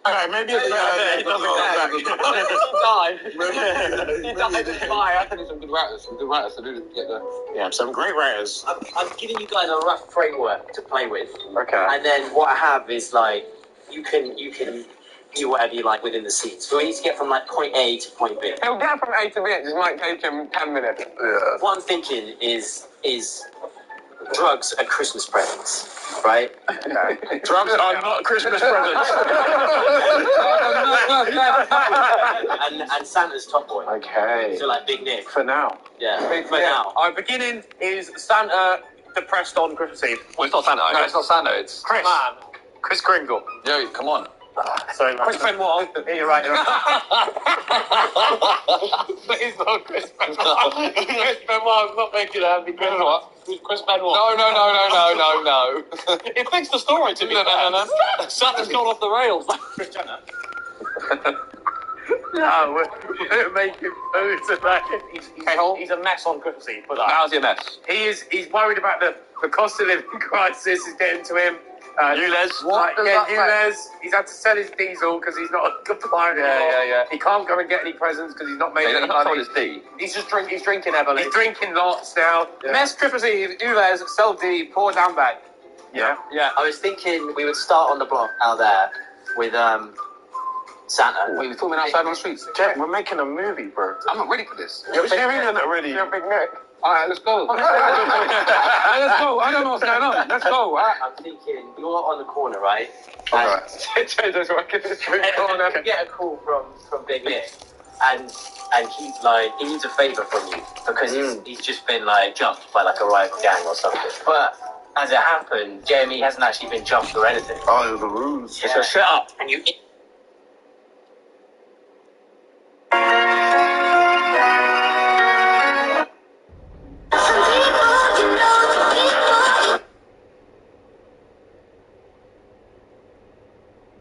Okay, maybe it's better. He doesn't die. He died in fire. I think it's some good writers. Some good writers to get the. Yeah, some great writers. I've given you guys a rough framework to play with. Okay. And then what I have is like you can do whatever you like within the scenes. So we need to get from like point A to point B. He'll get from A to B. It just might take him 10 minutes. Yeah. What I'm thinking is drugs are Christmas presents, right? Okay. Drugs are not Christmas presents. and Santa's top boy. Okay. So like Big Nick. For now. Yeah. Big for now. Our beginning is Santa depressed on Christmas Eve. Well, it's not Santa. No, it's not Santa. It's Chris. Man. Chris Kringle. Yo, come on. Sorry, Chris Benoit. You're right. But he's not Chris Benoit. Chris Benoit's not making a happy Christmas. Chris Benoit. No. It fixed the story to me. No. Santa's gone off the rails. Chris Jenner. No, we're making food today. He's a mess on Christmas Eve. How's your mess? He's worried about the cost of living crisis is getting to him. Ulez. Ulez. He's had to sell his diesel because he's not compliant anymore. Yeah. He can't go and get any presents because he's not made any money. His D. He's drinking heavily. He's drinking lots now. Yeah. Mess Christmas Eve, Ulez, sell D, pour down bag. Yeah. I was thinking we would start on the block out there with Santa. Wait, you're filming outside on the streets? Jack, we're making a movie, bro. I'm not ready for this. You're not ready. You're a big Nick. Alright, let's go. Let's go. I don't know what's going on. Let's go. I'm thinking you're on the corner, right? Alright. Get a call from Big Nick, and he's like, he needs a favour from you because he's just been like jumped by like a rival gang or something. But as it happened, Jamie hasn't actually been jumped or anything. Oh, it was the rules. So shut up and you.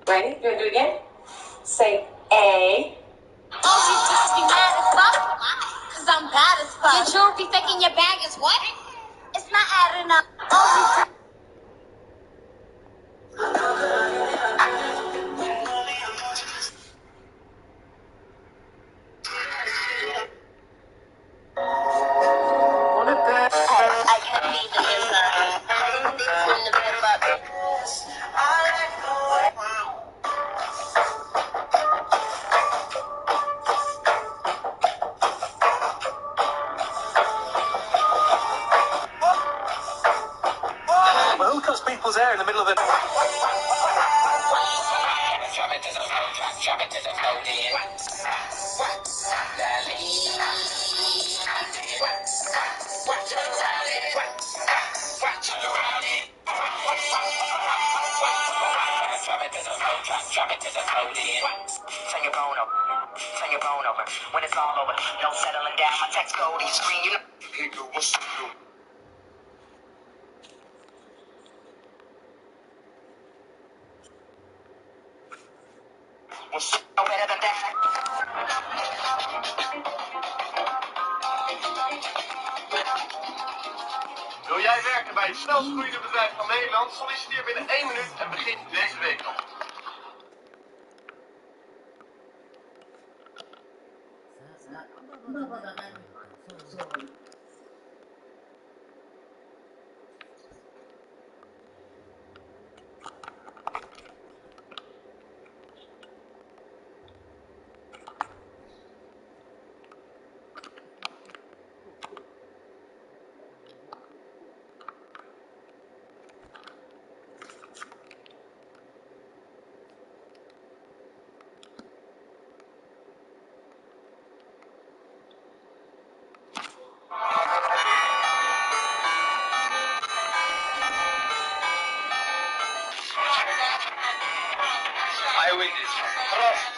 Ready? Do it again? Say A. Oh, you just be mad as fuck? Cause I'm bad as fuck. Your jewelry fake in your bag is what? It's not adding up. Oh, I can't be the in the bed, but Who cuts people's hair in the middle of it? Turn your phone over. When it's all over, no settling down. My text go to your screen, you know. What's no better than that? Yo, yeah. Jij werkt bij het snelst groeiende bedrijf van Nederland. Solliciteer binnen 1 minuut en begin deze week nog. I win this. Trust.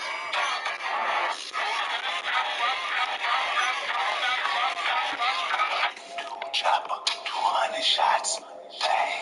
Chopper, 200 shots. Bang.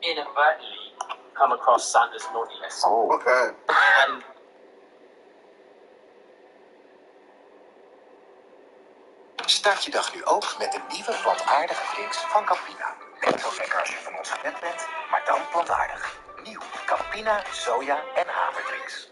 Inadvertently come across Santa's naughty list. Oh, okay. And Start je dag nu ook met de nieuwe plantaardige drinks van Campina. Net zo lekker als je van ons gewend bent, maar dan plantaardig. Nieuw Campina, soja en haverdrinks.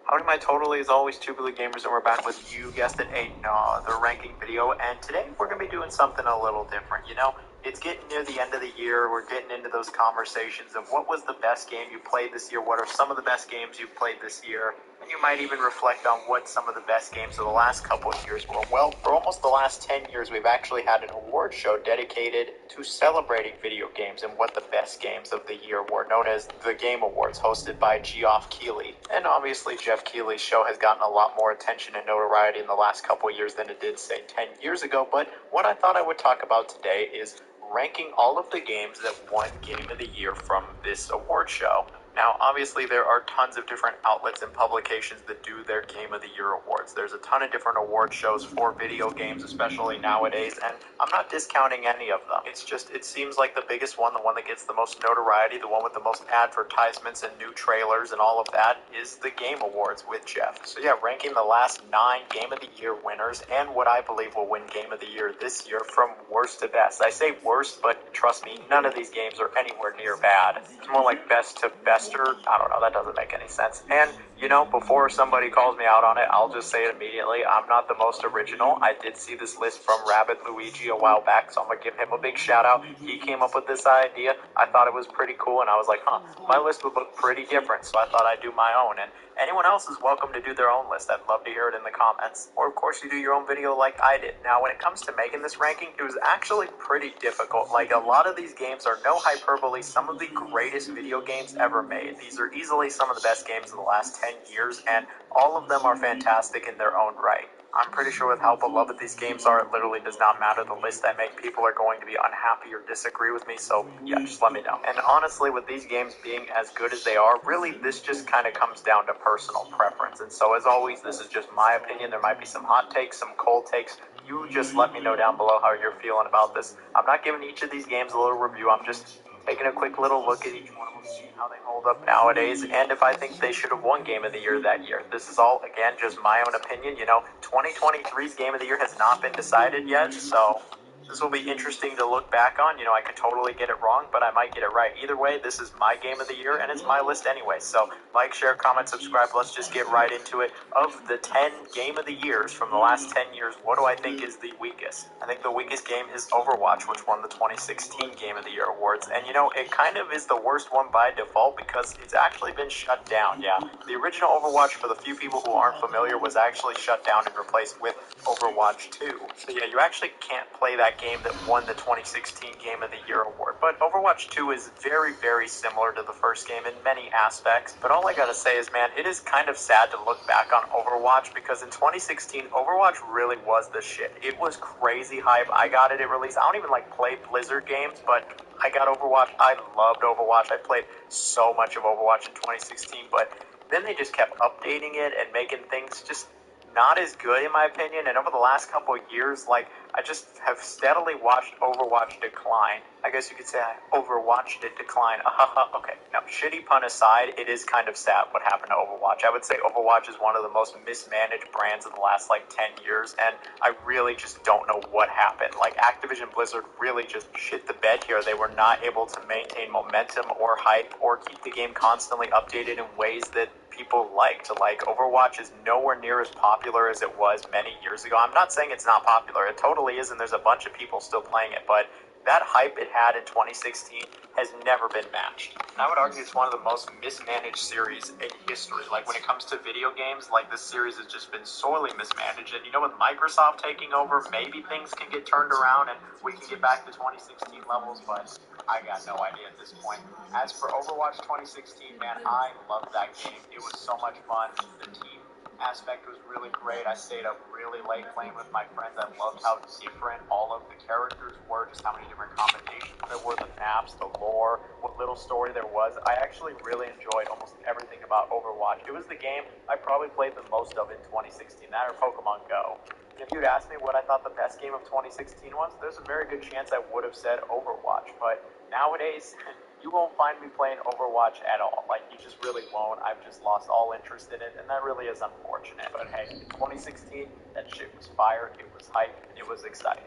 Howdy my totally is always Tubular Gamers, and we're back with, you guessed it, another ranking video, and today we're going to be doing something a little different. You know, it's getting near the end of the year, we're getting into those conversations of what was the best game you played this year, what are some of the best games you've played this year, and you might even reflect on what some of the best games of the last couple of years were. Well, for almost the last 10 years, we've actually had an award show dedicated to celebrating video games and what the best games of the year were, known as the Game Awards, hosted by Geoff Keighley. And obviously, Jeff Keighley's show has gotten a lot more attention and notoriety in the last couple of years than it did, say, 10 years ago. But what I thought I would talk about today is ranking all of the games that won Game of the Year from this award show. Now, obviously, there are tons of different outlets and publications that do their Game of the Year awards. There's a ton of different award shows for video games, especially nowadays, and I'm not discounting any of them. It's just, it seems like the biggest one, the one that gets the most notoriety, the one with the most advertisements and new trailers and all of that, is the Game Awards with Jeff. So yeah, ranking the last 9 Game of the Year winners and what I believe will win Game of the Year this year from worst to best. I say worst, but trust me, none of these games are anywhere near bad. It's more like best to best remaster, I don't know, that doesn't make any sense. And, you know, before somebody calls me out on it, I'll just say it immediately. I'm not the most original. I did see this list from Rabbit Luigi a while back, so I'm going to give him a big shout out. He came up with this idea. I thought it was pretty cool, and I was like, my list would look pretty different, so I thought I'd do my own. And anyone else is welcome to do their own list. I'd love to hear it in the comments. Or, of course, you do your own video like I did. Now, when it comes to making this ranking, it was actually pretty difficult. Like, a lot of these games are no hyperbole, some of the greatest video games ever made. These are easily some of the best games of the last 10 years, and all of them are fantastic in their own right. I'm pretty sure with how beloved these games are, it literally does not matter the list I make. People are going to be unhappy or disagree with me, so yeah, just let me know. And honestly, with these games being as good as they are, really this just kind of comes down to personal preference. And so as always, this is just my opinion. There might be some hot takes, some cold takes. You just let me know down below how you're feeling about this. I'm not giving each of these games a little review. I'm just taking a quick little look at each one of them, seeing how they hold up nowadays, and if I think they should have won Game of the Year that year. This is all, again, just my own opinion. You know, 2023's Game of the Year has not been decided yet, so this will be interesting to look back on. You know, I could totally get it wrong, but I might get it right. Either way, this is my Game of the Year, and it's my list anyway. So, like, share, comment, subscribe. Let's just get right into it. Of the 10 Game of the Years from the last 10 years, what do I think is the weakest? I think the weakest game is Overwatch, which won the 2016 Game of the Year awards. And, you know, it kind of is the worst one by default because it's actually been shut down, yeah. The original Overwatch, for the few people who aren't familiar, was actually shut down and replaced with Overwatch 2. So, yeah, you actually can't play that game that won the 2016 Game of the Year award. But Overwatch 2 is very, very similar to the first game in many aspects. But all I gotta say is, man, it is kind of sad to look back on Overwatch because in 2016, Overwatch really was the shit. It was crazy hype. I got it at release. I don't even like play Blizzard games, but I got Overwatch. I loved Overwatch. I played so much of Overwatch in 2016, but then they just kept updating it and making things just not as good in my opinion, and over the last couple of years, like, I just have steadily watched Overwatch decline. I guess you could say I overwatched it decline. Okay, now, shitty pun aside, it is kind of sad what happened to Overwatch. I would say Overwatch is one of the most mismanaged brands of the last, like, 10 years, and I really just don't know what happened. Like, Activision Blizzard really just shit the bed here. They were not able to maintain momentum or hype or keep the game constantly updated in ways that people liked. Like, Overwatch is nowhere near as popular as it was many years ago. I'm not saying it's not popular. It totally is, and there's a bunch of people still playing it, but that hype it had in 2016 has never been matched. And I would argue it's one of the most mismanaged series in history. Like, when it comes to video games, like, this series has just been sorely mismanaged. And, you know, with Microsoft taking over, maybe things can get turned around and we can get back to 2016 levels, but I got no idea at this point. As for Overwatch 2016, man, I loved that game. It was so much fun. The team aspect was really great. I stayed up really late playing with my friends. I loved how different all of the characters were, just how many different combinations there were, the maps, the lore, what little story there was. I actually really enjoyed almost everything about Overwatch. It was the game I probably played the most of in 2016, that or Pokemon Go. And if you'd asked me what I thought the best game of 2016 was, there's a very good chance I would have said Overwatch. But nowadays, you won't find me playing Overwatch at all. Like, you just really won't. I've just lost all interest in it, and that really is unfortunate. But hey, in 2016, that shit was fire, it was hype, and it was exciting.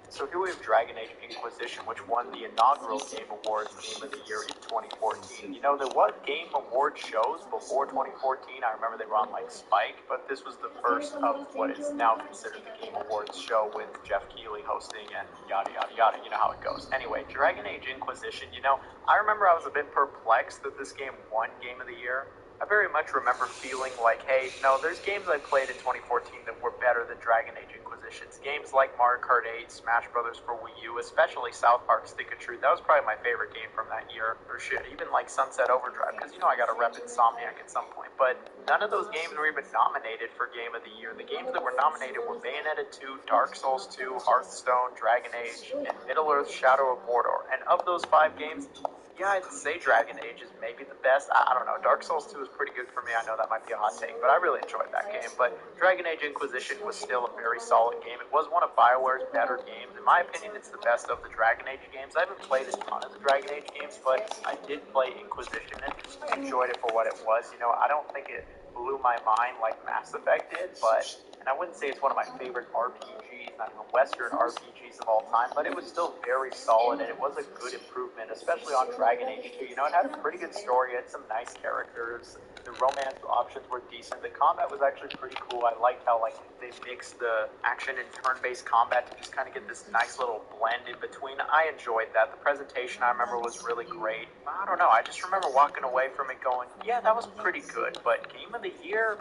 So here we have Dragon Age Inquisition, which won the inaugural Game Awards Game of the Year in 2014. You know, there was Game Award shows before 2014. I remember they were on, like, Spike, but this was the first of what is now considered the Game Awards show with Jeff Keighley hosting and yada, yada, yada. You know how it goes. Anyway, Dragon Age Inquisition, you know, I remember I was a bit perplexed that this game won Game of the Year. I very much remember feeling like, hey, no, there's games I played in 2014 that were better than Dragon Age Inquisitions. Games like Mario Kart 8, Smash Brothers for Wii U, especially South Park Stick of Truth. That was probably my favorite game from that year. Or shit, even like Sunset Overdrive, because, you know, I got to rep Insomniac at some point. But none of those games were even nominated for Game of the Year. The games that were nominated were Bayonetta 2, Dark Souls 2, Hearthstone, Dragon Age, and Middle-earth Shadow of Mordor. And of those 5 games, yeah, I'd say Dragon Age is maybe the best. I don't know. Dark Souls 2 is pretty good for me. I know that might be a hot take, but I really enjoyed that game. But Dragon Age Inquisition was still a very solid game. It was one of BioWare's better games. In my opinion, it's the best of the Dragon Age games. I haven't played a ton of the Dragon Age games, but I did play Inquisition and enjoyed it for what it was. You know, I don't think it blew my mind like Mass Effect did, but, and I wouldn't say it's one of my favorite RPGs, not even Western RPGs of all time, but it was still very solid, and it was a good improvement, especially on Dragon Age 2. You know, it had a pretty good story, it had some nice characters, the romance options were decent, the combat was actually pretty cool. I liked how, like, they mixed the action and turn-based combat to just kind of get this nice little blend in between. I enjoyed that. The presentation, I remember, was really great. I don't know, I just remember walking away from it going, yeah, that was pretty good, but Game of the Year,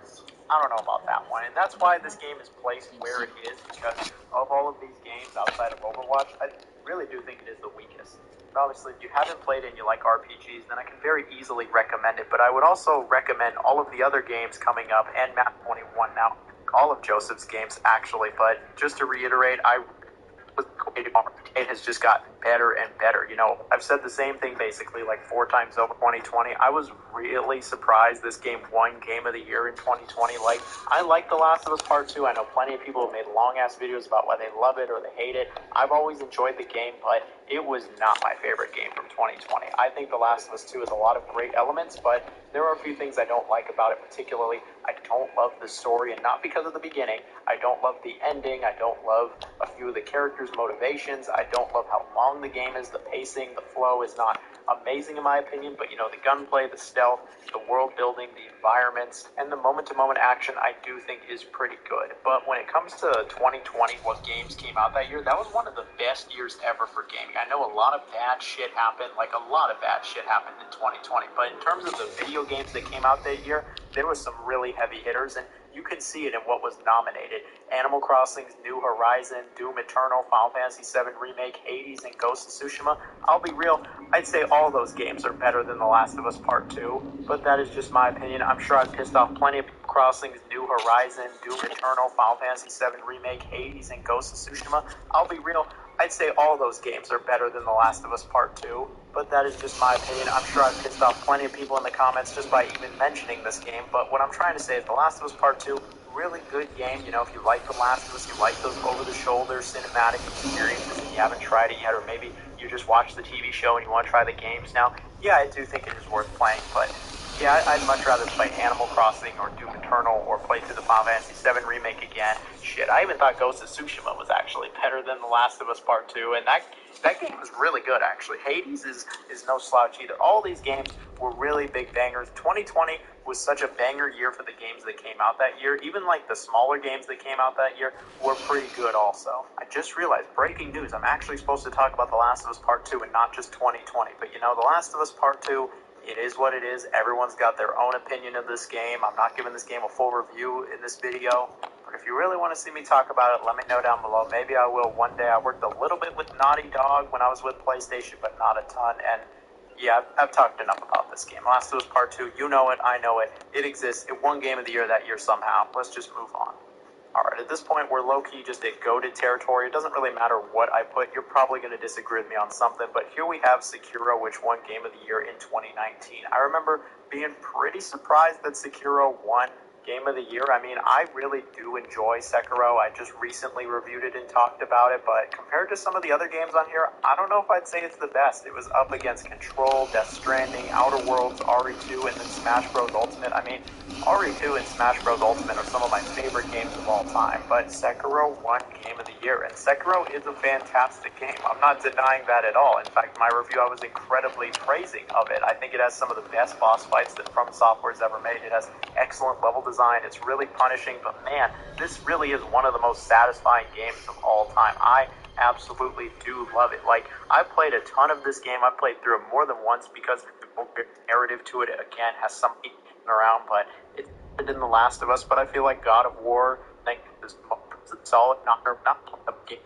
I don't know about that one, and that's why this game is placed where it is, because of all of these games outside of Overwatch, I really do think it is the weakest. Obviously, if you haven't played it and you like RPGs, then I can very easily recommend it, but I would also recommend all of the other games coming up, and Map 21 now, all of Joseph's games, actually, but just to reiterate, it has just gotten better and better. You know, I've said the same thing basically like 4 times over 2020. I was really surprised this game won Game of the Year in 2020. Like, I like The Last of Us Part 2. I know plenty of people have made long-ass videos about why they love it or they hate it. I've always enjoyed the game, but it was not my favorite game from 2020. I think The Last of Us 2 has a lot of great elements, but there are a few things I don't like about it particularly. I don't love the story, and not because of the beginning. I don't love the ending. I don't love a few of the characters' motivations. I don't love how long the game is. The pacing, the flow is not amazing in my opinion, but you know, the gunplay, the stealth, the world building, the environments, and the moment-to-moment action I do think is pretty good. But when it comes to 2020, what games came out that year, that was one of the best years ever for gaming. I know a lot of bad shit happened, like a lot of bad shit happened in 2020, but in terms of the video games that came out that year, there was some really heavy hitters, and you can see it in what was nominated. Animal Crossing, New Horizon, Doom Eternal, Final Fantasy VII Remake, Hades, and Ghost of Tsushima. I'll be real, I'd say all those games are better than The Last of Us Part 2, but that is just my opinion. I'm sure I've pissed off plenty of Crossings, New Horizon, Doom Eternal, Final Fantasy VII Remake, Hades, and Ghost of Tsushima. I'll be real, I'd say all those games are better than The Last of Us Part 2, but that is just my opinion. I'm sure I've pissed off plenty of people in the comments just by even mentioning this game, but what I'm trying to say is The Last of Us Part 2, really good game. You know, if you like The Last of Us, you like those over-the-shoulder cinematic experiences and you haven't tried it yet, or maybe you just watched the TV show and you want to try the games now, yeah, I do think it is worth playing, but yeah, I'd much rather play Animal Crossing or Doom Eternal or play through the Final Fantasy VII Remake again. Shit, I even thought Ghost of Tsushima was actually better than The Last of Us Part 2, and that game was really good, actually. Hades is no slouch either. All these games were really big bangers. 2020 was such a banger year for the games that came out that year. Even like the smaller games that came out that year were pretty good also. I just realized, breaking news, I'm actually supposed to talk about The Last of Us Part 2 and not just 2020. But you know, The Last of Us Part 2, it is what it is. Everyone's got their own opinion of this game. I'm not giving this game a full review in this video. But if you really want to see me talk about it, let me know down below. Maybe I will one day. I worked a little bit with Naughty Dog when I was with PlayStation, but not a ton. And yeah, I've talked enough about this game. Last of Us Part 2, you know it, I know it. It exists. It won Game of the Year that year somehow. Let's just move on. Alright, at this point, we're low-key just at goated territory. It doesn't really matter what I put. You're probably going to disagree with me on something, but here we have Sekiro, which won Game of the Year in 2019. I remember being pretty surprised that Sekiro won Game of the Year. I mean, I really do enjoy Sekiro. I just recently reviewed it and talked about it, but compared to some of the other games on here, I don't know if I'd say it's the best. It was up against Control, Death Stranding, Outer Worlds, RE2, and then Smash Bros. Ultimate. I mean, RE2 and Smash Bros. Ultimate are some of my favorite games of all time, but Sekiro won Game of the Year, and Sekiro is a fantastic game. I'm not denying that at all. In fact, my review, I was incredibly praising of it. I think it has some of the best boss fights that From Software's ever made. It has excellent level design. It's really punishing, but man, this really is one of the most satisfying games of all time. I absolutely do love it. Like, I've played a ton of this game. I've played through it more than once because the narrative to it, again, has something around, but it's in The Last of Us. But I feel like God of War, like, is solid, not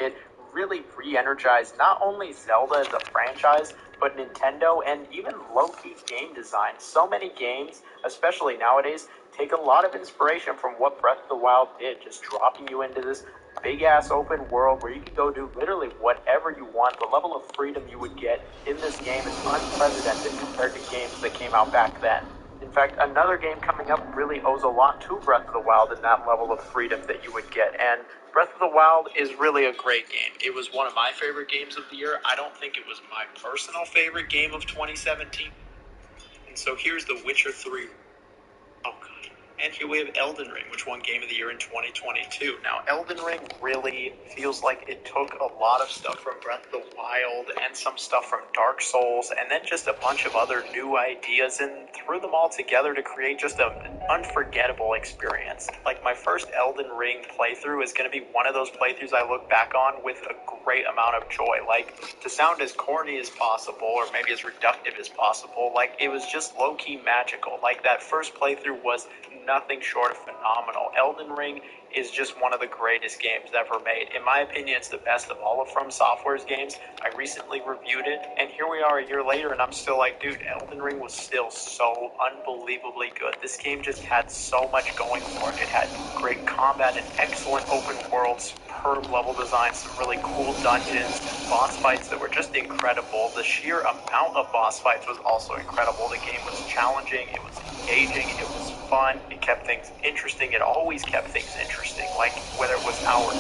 it really re-energized not only Zelda as a franchise, but Nintendo and even low-key game design. So many games, especially nowadays, take a lot of inspiration from what Breath of the Wild did, just dropping you into this big-ass open world where you can go do literally whatever you want. The level of freedom you would get in this game is unprecedented compared to games that came out back then. In fact, another game coming up really owes a lot to Breath of the Wild in that level of freedom that you would get. And Breath of the Wild is really a great game. It was one of my favorite games of the year. I don't think it was my personal favorite game of 2017. And so here's The Witcher 3. Oh, God. And here we have Elden Ring, which won Game of the Year in 2022. Now, Elden Ring really feels like it took a lot of stuff from Breath of the Wild and some stuff from Dark Souls, and then just a bunch of other new ideas and threw them all together to create just an unforgettable experience. Like, my first Elden Ring playthrough is going to be one of those playthroughs I look back on with a great amount of joy. Like, to sound as corny as possible, or maybe as reductive as possible, like, it was just low-key magical. Like, that first playthrough was nothing short of phenomenal. Elden Ring is just one of the greatest games ever made. In my opinion, it's the best of all of From Software's games. I recently reviewed it, and here we are a year later, and I'm still like, dude, Elden Ring was still so unbelievably good. This game just had so much going for it. It had great combat, an excellent open world, superb level design, some really cool dungeons, boss fights that were just incredible. The sheer amount of boss fights was also incredible. The game was challenging, it was engaging, it was fun, it kept things interesting, it always kept things interesting, like whether it was hour 2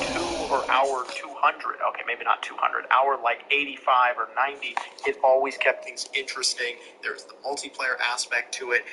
or hour 200, okay, maybe not 200, hour like 85 or 90, it always kept things interesting. There's the multiplayer aspect to it.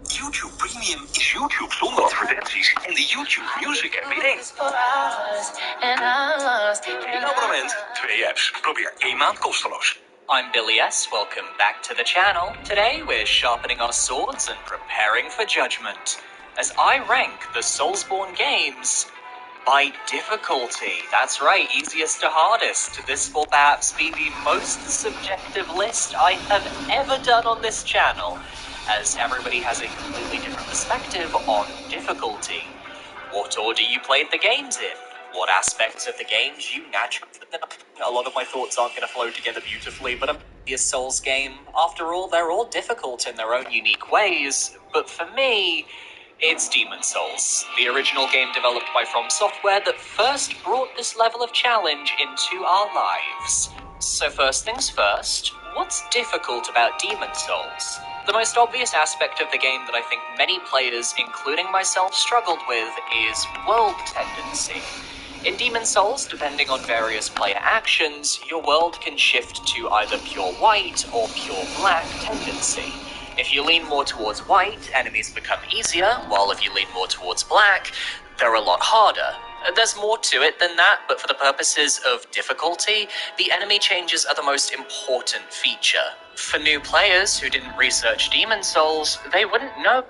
YouTube Premium is YouTube zonder advertenties en de YouTube Music app in één. 1 abonnement, 2 apps. Probeer 1 maand kosteloos. I'm Billy S. Welcome back to the channel. Today we're sharpening our swords and preparing for judgment as I rank the Soulsborne games by difficulty. That's right, easiest to hardest. This will perhaps be the most subjective list I have ever done on this channel, as everybody has a completely different perspective on difficulty. What order you played the games in, what aspects of the games you naturally... A lot of my thoughts aren't going to flow together beautifully, but a Souls game, after all, they're all difficult in their own unique ways, but for me, it's Demon Souls, the original game developed by From Software that first brought this level of challenge into our lives. So first things first, what's difficult about Demon Souls? The most obvious aspect of the game that I think many players, including myself, struggled with is world tendency. In Demon Souls, depending on various player actions, your world can shift to either pure white or pure black tendency. If you lean more towards white, enemies become easier, while if you lean more towards black, they're a lot harder. There's more to it than that, but for the purposes of difficulty, the enemy changes are the most important feature. For new players who didn't research Demon Souls, they wouldn't know.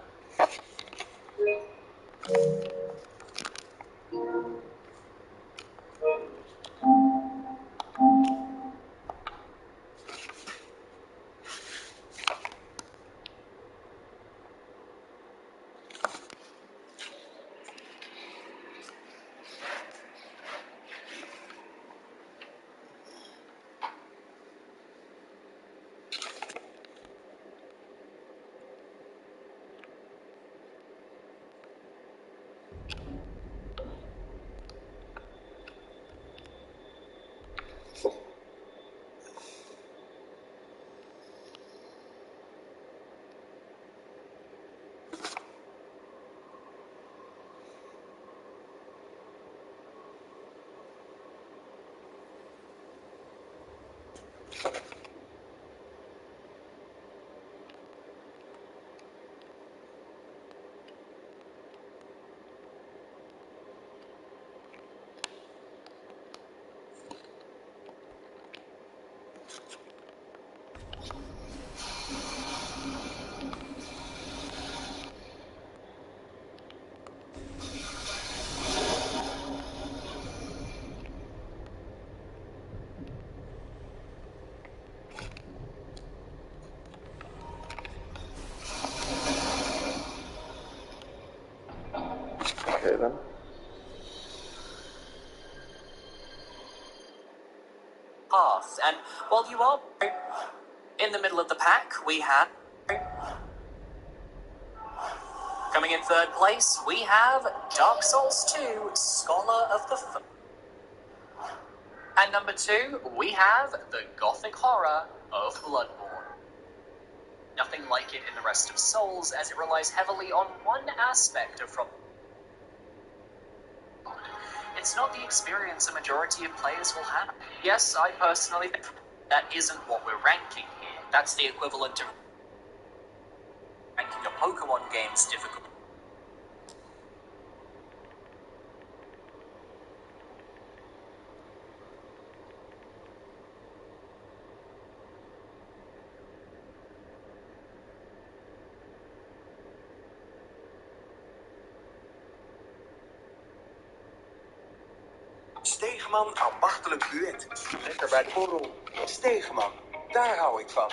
Okay then. Path, and while you are in the middle of the pack, we have... Coming in third place, we have Dark Souls 2, Scholar of the... And number 2, we have the Gothic Horror of Bloodborne. Nothing like it in the rest of Souls, as it relies heavily on one aspect of From. It's not the experience a majority of players will have. Yes, I personally think that isn't what we're ranking here. That's the equivalent of ranking a Pokemon game's difficulty. Stegeman, ambachtelijk duet. Lekker bij de borrel. Stegeman, daar hou ik van.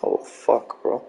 Oh fuck, bro.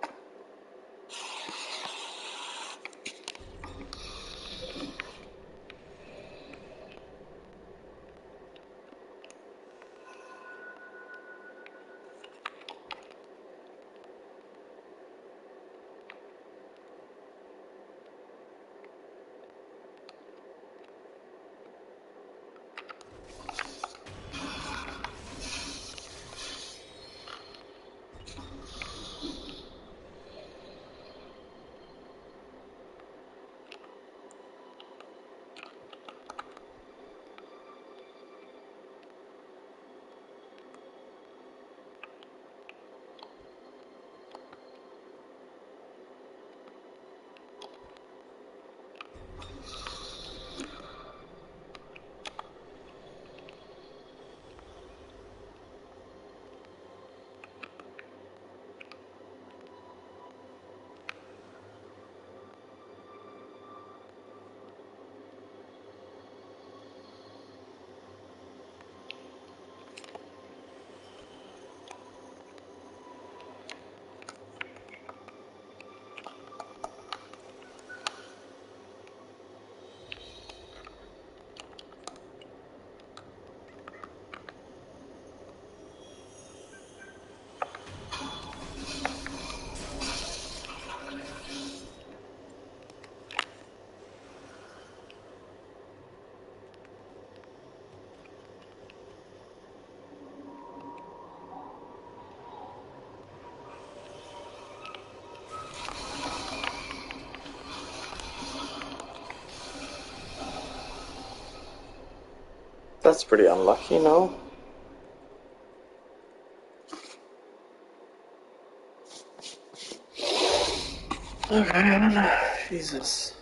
That's pretty unlucky, no? Okay, Jesus.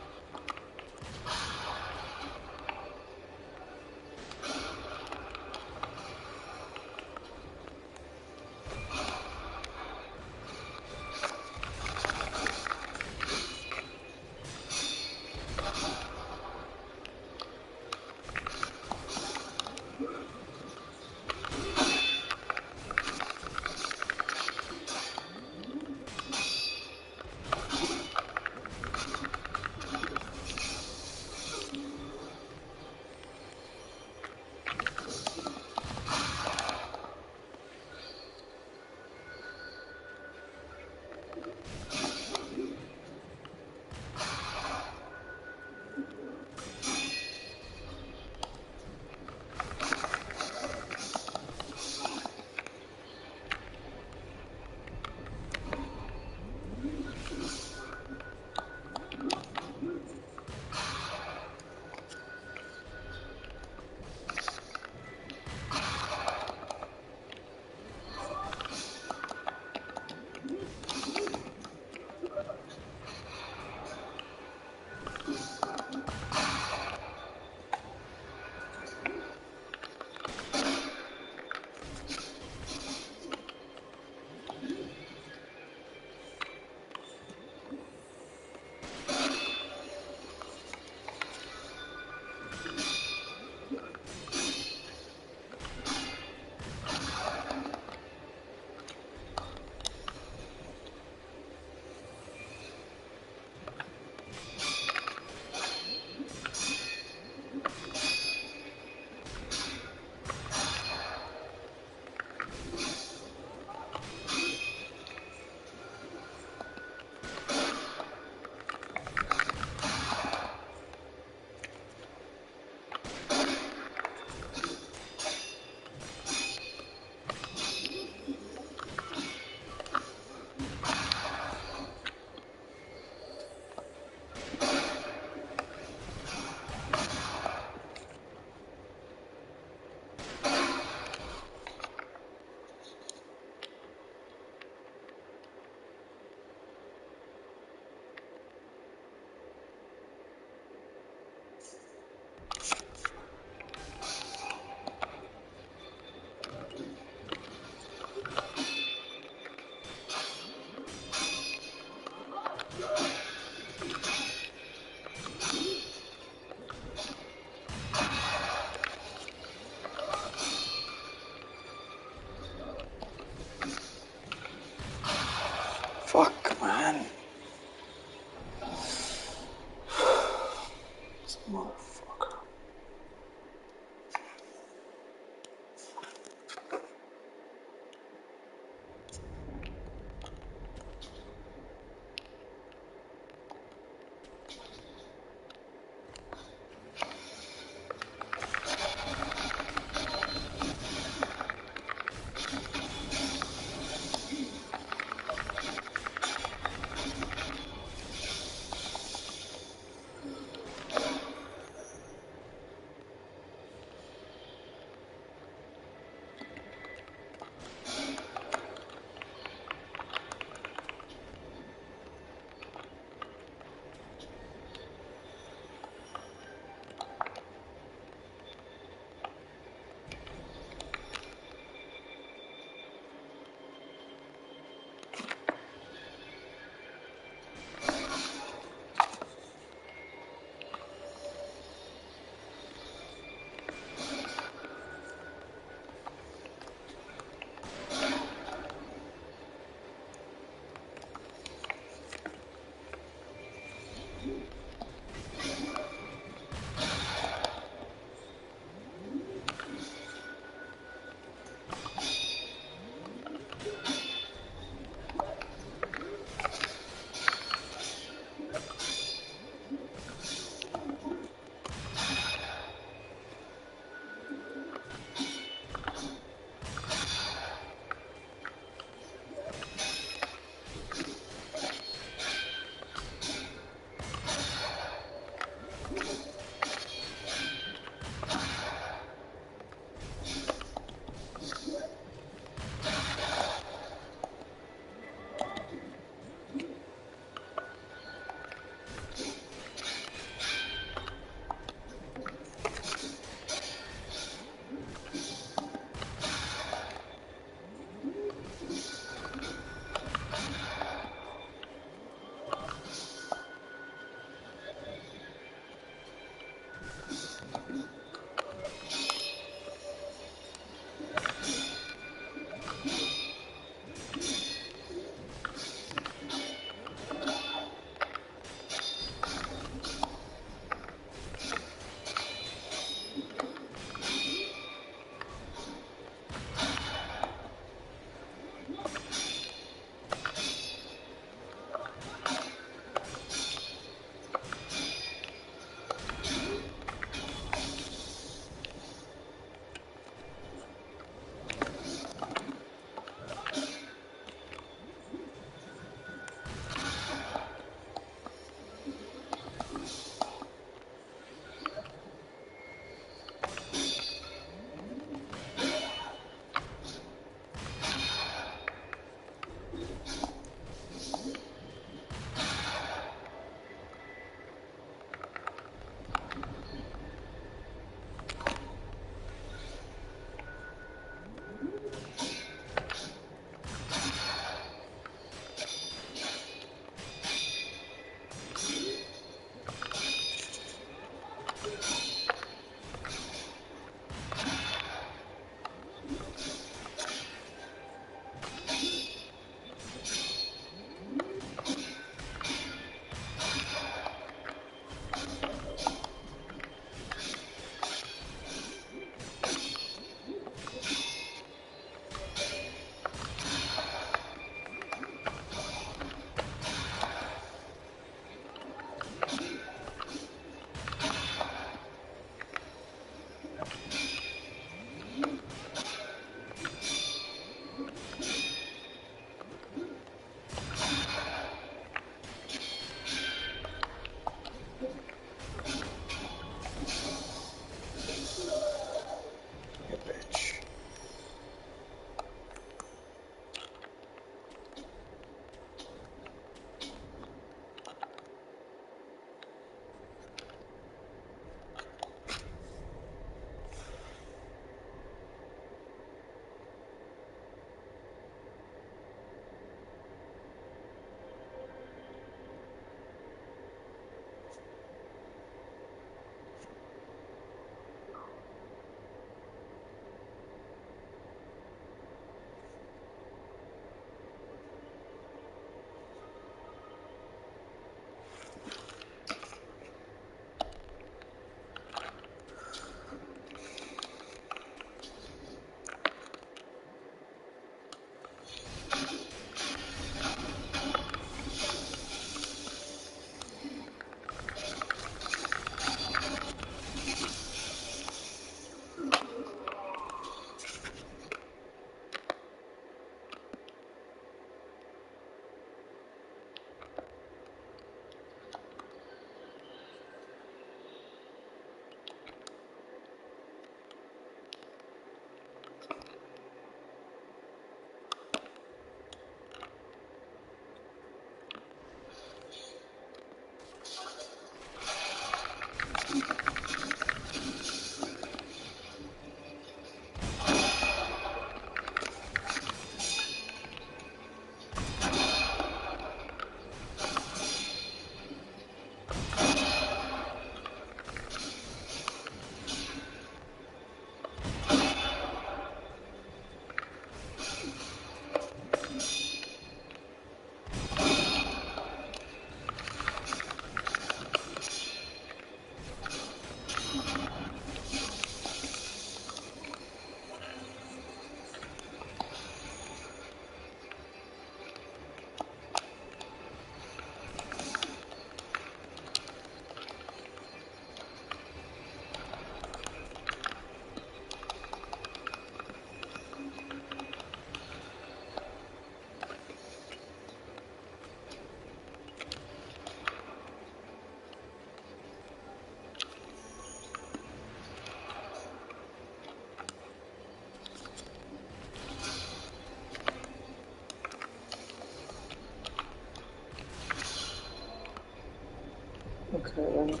Okay then.